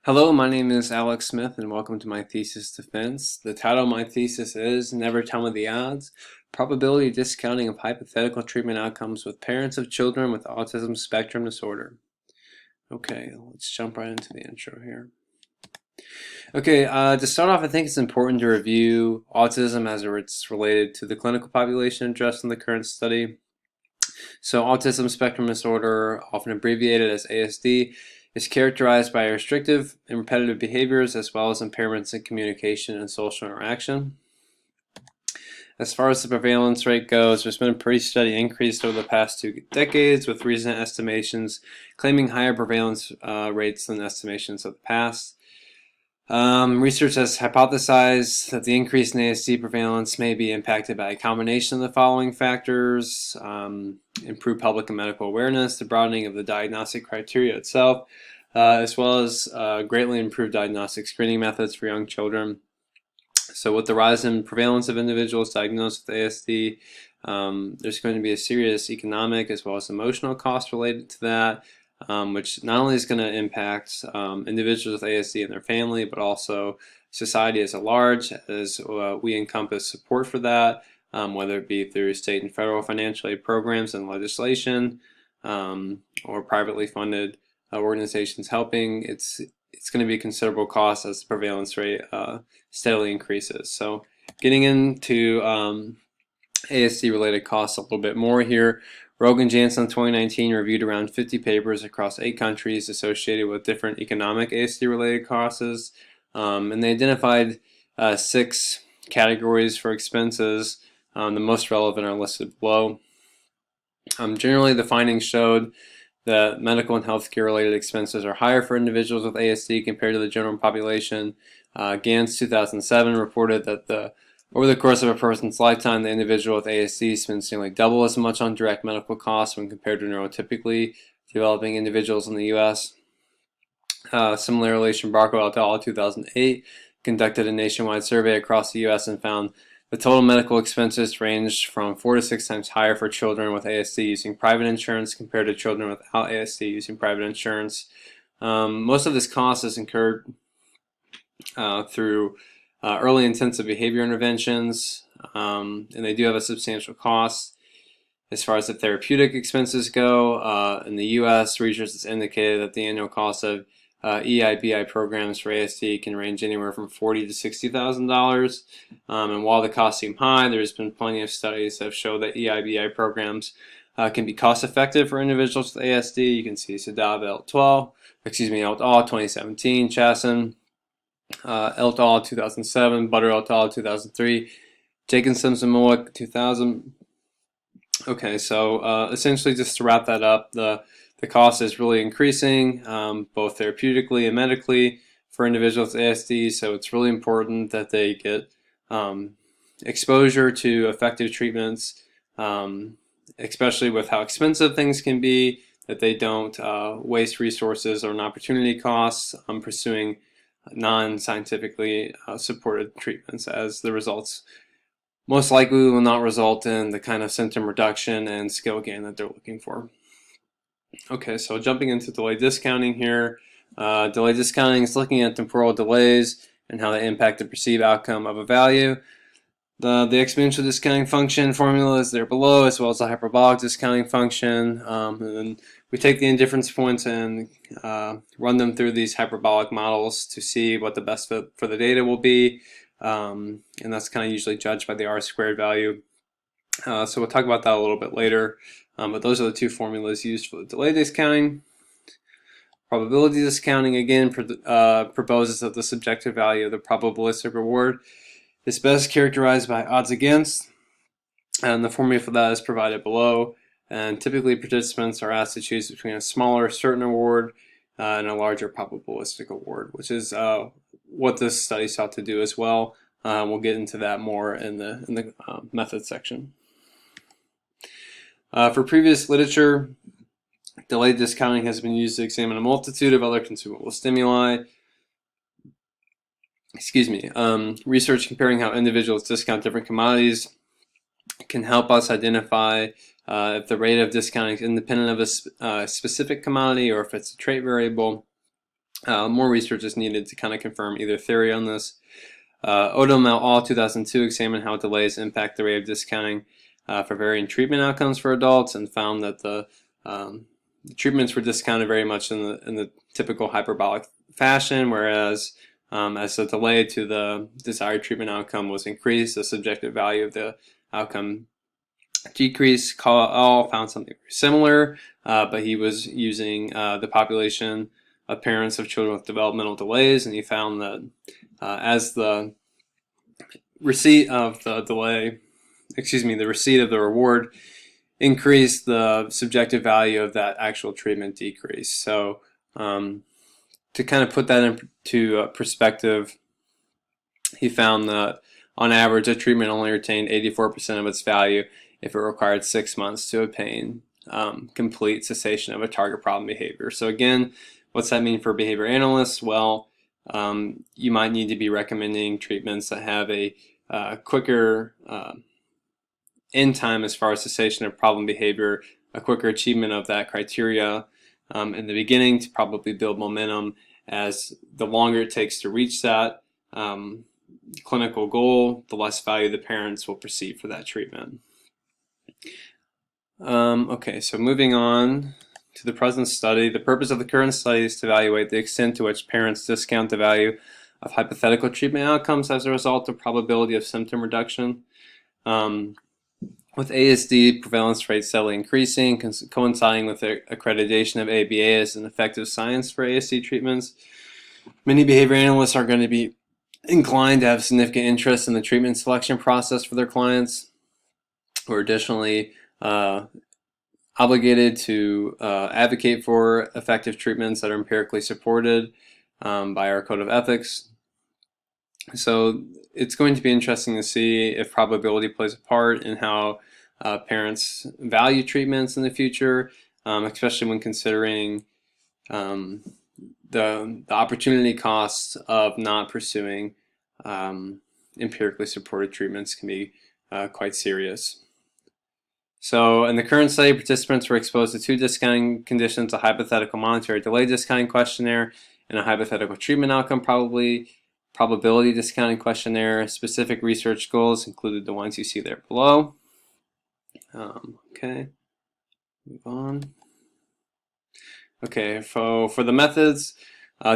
Hello, my name is Alex Smith and welcome to my thesis defense. The title of my thesis is Never Tell Me the Odds, Probability Discounting of Hypothetical Treatment Outcomes with Parents of Children with Autism Spectrum Disorder. Okay, let's jump right into the intro here. Okay, to start off, I think it's important to review autism as it's related to the clinical population addressed in the current study. So autism spectrum disorder, often abbreviated as ASD, is characterized by restrictive and repetitive behaviors as well as impairments in communication and social interaction. As far as the prevalence rate goes, there's been a pretty steady increase over the past 2 decades, with recent estimations claiming higher prevalence rates than estimations of the past. Research has hypothesized that the increase in ASD prevalence may be impacted by a combination of the following factors: improved public and medical awareness, the broadening of the diagnostic criteria itself, as well as greatly improved diagnostic screening methods for young children. So with the rise in prevalence of individuals diagnosed with ASD, there's going to be a serious economic as well as emotional cost related to that, which not only is going to impact individuals with ASD and their family, but also society as a large, as we encompass support for that, whether it be through state and federal financial aid programs and legislation, or privately funded organizations helping. It's going to be a considerable cost as the prevalence rate steadily increases. So getting into ASD-related costs a little bit more here. Rogan Jansen in 2019 reviewed around 50 papers across 8 countries associated with different economic ASD-related costs, and they identified 6 categories for expenses. The most relevant are listed below. Generally, the findings showed that medical and healthcare-related expenses are higher for individuals with ASD compared to the general population. Gans 2007 reported that over the course of a person's lifetime, the individual with ASD spends nearly double as much on direct medical costs when compared to neurotypically developing individuals in the U.S. Similarly, Shimbarko et al. 2008 conducted a nationwide survey across the U.S. and found the total medical expenses ranged from 4 to 6 times higher for children with ASD using private insurance compared to children without ASD using private insurance. Most of this cost is incurred through early intensive behavior interventions, and they do have a substantial cost. As far as the therapeutic expenses go, in the U.S., research has indicated that the annual cost of EIBI programs for ASD can range anywhere from $40,000 to $60,000. And while the costs seem high, there's been plenty of studies that have shown that EIBI programs can be cost-effective for individuals with ASD. You can see Sadab et al. 2017, Chasen et al. 2007, Butter et al. 2003, Jacobson Samoa 2000. Okay, so essentially, just to wrap that up, the cost is really increasing, both therapeutically and medically for individuals with ASD, so it's really important that they get exposure to effective treatments, especially with how expensive things can be, that they don't waste resources or opportunity costs pursuing non-scientifically supported treatments, as the results most likely will not result in the kind of symptom reduction and skill gain that they're looking for. Okay, so jumping into delay discounting here. Delay discounting is looking at temporal delays and how they impact the perceived outcome of a value. The exponential discounting function formula is there below, as well as the hyperbolic discounting function. And then we take the indifference points and run them through these hyperbolic models to see what the best fit for the data will be. And that's kind of usually judged by the R-squared value. So we'll talk about that a little bit later. But those are the 2 formulas used for the delay discounting. Probability discounting, again, proposes that the subjective value of the probabilistic reward is best characterized by odds against, and the formula for that is provided below. And typically, participants are asked to choose between a smaller certain award and a larger probabilistic award, which is what this study sought to do as well. We'll get into that more in the method section. For previous literature, delay discounting has been used to examine a multitude of other consumable stimuli. Research comparing how individuals discount different commodities can help us identify if the rate of discounting is independent of a specific commodity or if it's a trait variable. More research is needed to kind of confirm either theory on this. Odom et al. 2002 examined how delays impact the rate of discounting for varying treatment outcomes for adults, and found that the treatments were discounted very much in the typical hyperbolic fashion, whereas as the delay to the desired treatment outcome was increased, the subjective value of the outcome decreased. Call found something similar, but he was using the population of parents of children with developmental delays, and he found that as the receipt of the receipt of the reward increased, the subjective value of that actual treatment decreased. So to kind of put that into perspective, he found that on average a treatment only retained 84% of its value if it required 6 months to obtain complete cessation of a target problem behavior. So again, what's that mean for behavior analysts? Well, you might need to be recommending treatments that have a quicker end time as far as cessation of problem behavior, a quicker achievement of that criteria in the beginning to probably build momentum, as the longer it takes to reach that clinical goal, the less value the parents will perceive for that treatment. Okay, so moving on to the present study. The purpose of the current study is to evaluate the extent to which parents discount the value of hypothetical treatment outcomes as a result of probability of symptom reduction. With ASD prevalence rates steadily increasing, coinciding with the accreditation of ABA as an effective science for ASD treatments, many behavior analysts are going to be inclined to have significant interest in the treatment selection process for their clients. We're additionally obligated to advocate for effective treatments that are empirically supported by our code of ethics. So it's going to be interesting to see if probability plays a part in how parents value treatments in the future, especially when considering the opportunity costs of not pursuing empirically supported treatments can be quite serious. So in the current study, participants were exposed to 2 discounting conditions: a hypothetical monetary delay discounting questionnaire and a hypothetical treatment outcome probability discounting questionnaire. Specific research goals included the ones you see there below. Okay, move on. Okay, for the methods,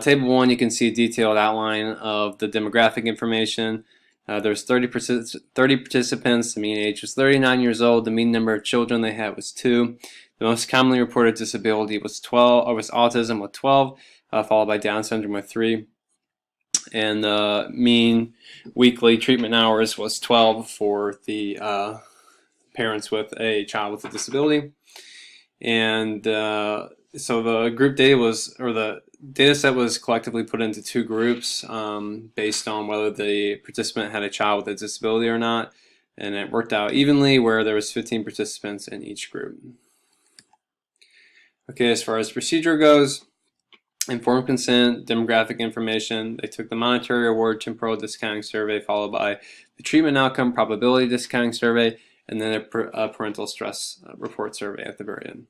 table 1, you can see a detailed outline of the demographic information. There's 30 participants. The mean age was 39 years old. The mean number of children they had was 2. The most commonly reported disability was autism with 12, followed by Down syndrome with 3. And the mean weekly treatment hours was 12 for the parents with a child with a disability. And so the group data the data set was collectively put into 2 groups based on whether the participant had a child with a disability or not, and it worked out evenly where there was 15 participants in each group. Okay, as far as procedure goes, informed consent, demographic information. They took the monetary award temporal discounting survey, followed by the treatment outcome probability discounting survey, and then a parental stress report survey at the very end.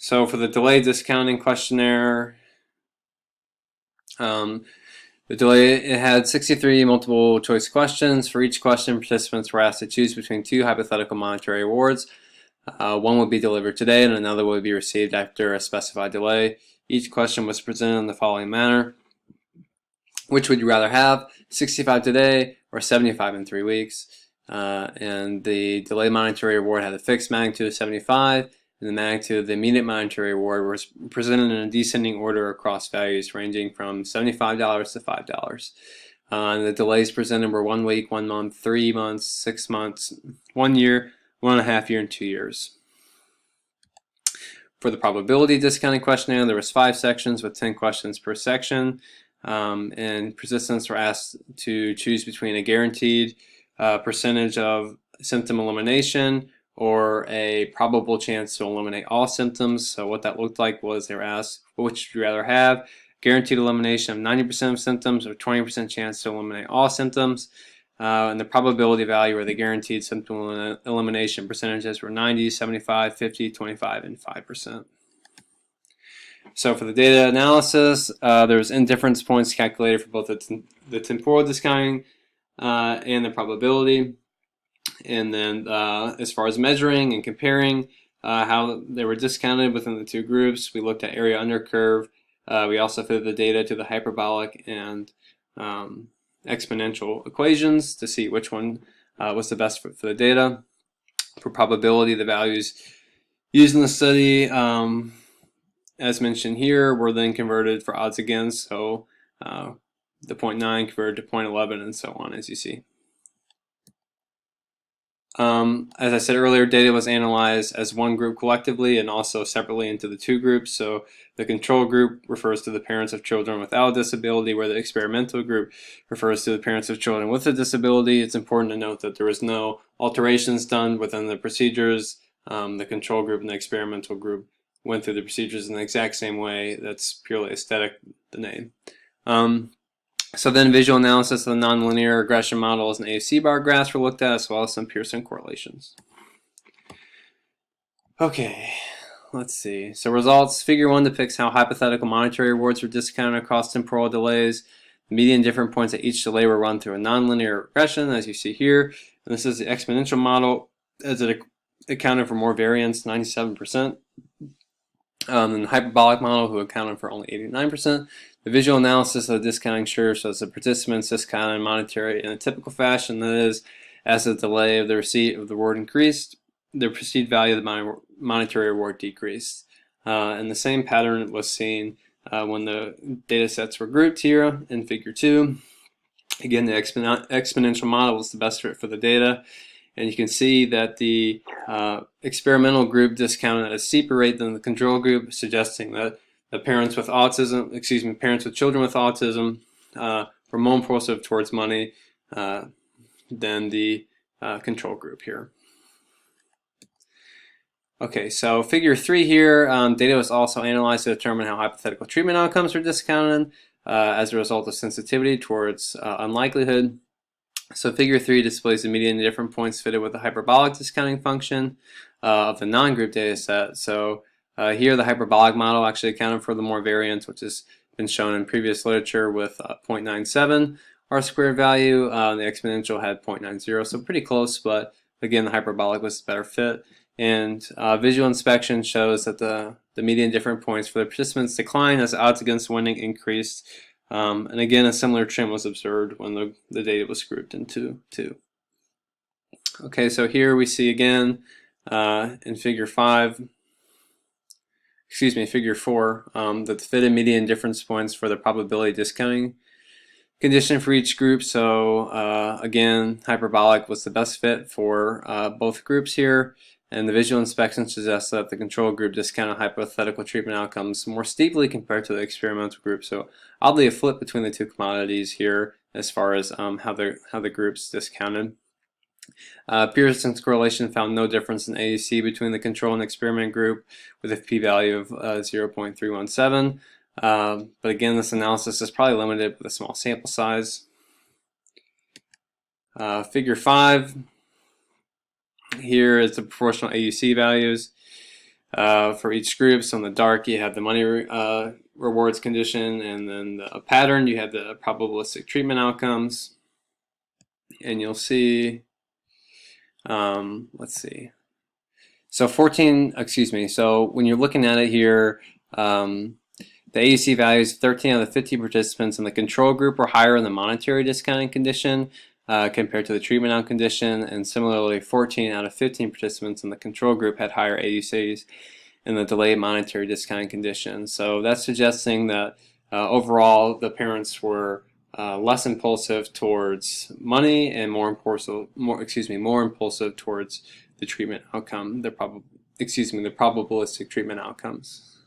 So for the delay discounting questionnaire, the delay, it had 63 multiple choice questions. For each question, participants were asked to choose between 2 hypothetical monetary awards. One would be delivered today and another would be received after a specified delay. Each question was presented in the following manner: which would you rather have, 65 today or 75 in 3 weeks? And the delay monetary award had a fixed magnitude of 75, and the magnitude of the immediate monetary award was presented in a descending order across values ranging from $75 to $5. And the delays presented were 1 week, 1 month, 3 months, 6 months, 1 year, 1.5 years, and 2 years. For the probability discounting questionnaire, there was 5 sections with 10 questions per section, and participants were asked to choose between a guaranteed percentage of symptom elimination or a probable chance to eliminate all symptoms. So what that looked like was they were asked, which would you rather have, guaranteed elimination of 90% of symptoms or 20% chance to eliminate all symptoms. And the probability value or the guaranteed symptom elimination percentages were 90, 75, 50, 25, and 5%. So for the data analysis, there's indifference points calculated for both the temporal discounting and the probability. And then as far as measuring and comparing how they were discounted within the two groups, we looked at area under curve. We also fitted the data to the hyperbolic and exponential equations to see which one was the best for the data. For probability, the values used in the study, as mentioned here, were then converted for odds against, so the 0.9 converted to 0.11 and so on, as you see. As I said earlier, data was analyzed as one group collectively and also separately into the two groups. So the control group refers to the parents of children without a disability, where the experimental group refers to the parents of children with a disability. It's important to note that there was no alterations done within the procedures. The control group and the experimental group went through the procedures in the exact same way. That's purely aesthetic, the name. So then visual analysis of the nonlinear regression models and AUC bar graphs were looked at, as well as some Pearson correlations. Okay, let's see. So results, figure 1 depicts how hypothetical monetary rewards were discounted across temporal delays. The median different points at each delay were run through a nonlinear regression, as you see here. And this is the exponential model, as it accounted for more variance, 97%. And the hyperbolic model, who accounted for only 89%. The visual analysis of the discounting curve shows the participants discounted monetary in a typical fashion, that is, as the delay of the receipt of the reward increased, the perceived value of the monetary reward decreased. And the same pattern was seen when the data sets were grouped here in figure 2. Again, the exponential model was the best fit for the data. And you can see that the experimental group discounted at a steeper rate than the control group, suggesting that the parents with autism, parents with children with autism were more impulsive towards money than the control group here. Okay, so figure 3 here, data was also analyzed to determine how hypothetical treatment outcomes were discounted as a result of sensitivity towards unlikelihood. So figure 3 displays the median different points fitted with the hyperbolic discounting function of the non-group data set. So here the hyperbolic model actually accounted for the more variance, which has been shown in previous literature with 0.97 R-squared value. The exponential had 0.90, so pretty close, but again the hyperbolic was a better fit. And visual inspection shows that the median different points for the participants declined as odds against winning increased. And again, a similar trend was observed when the data was grouped into two. Okay, so here we see again in figure 4, that the fitted median difference points for the probability discounting condition for each group. So again, hyperbolic was the best fit for both groups here. And the visual inspection suggests that the control group discounted hypothetical treatment outcomes more steeply compared to the experimental group. So oddly a flip between the two commodities here as far as how the groups discounted. Pearson's correlation found no difference in AUC between the control and experiment group with a p-value of 0.317. But again, this analysis is probably limited with a small sample size. Figure 5. Here is the proportional AUC values for each group. So in the dark you have the money rewards condition, and then the pattern you have the probabilistic treatment outcomes. And you'll see, let's see. So so when you're looking at it here, the AUC values, 13 out of the 50 participants in the control group were higher in the monetary discounting condition compared to the treatment out condition, and similarly 14 out of 15 participants in the control group had higher AUCs in the delayed monetary discounting condition. So that's suggesting that overall the parents were less impulsive towards money and more impulsive towards the treatment outcome, the probabilistic treatment outcomes.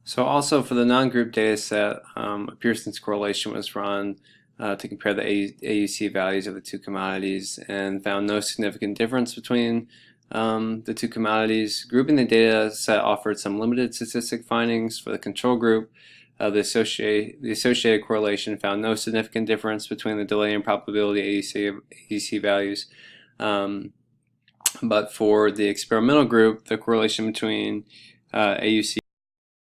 So also for the non-group data set, Pearson's correlation was run to compare the AUC values of the two commodities, and found no significant difference between the two commodities. Grouping the data set offered some limited statistic findings for the control group. The associated correlation found no significant difference between the delay and probability AUC values. But for the experimental group, the correlation between AUC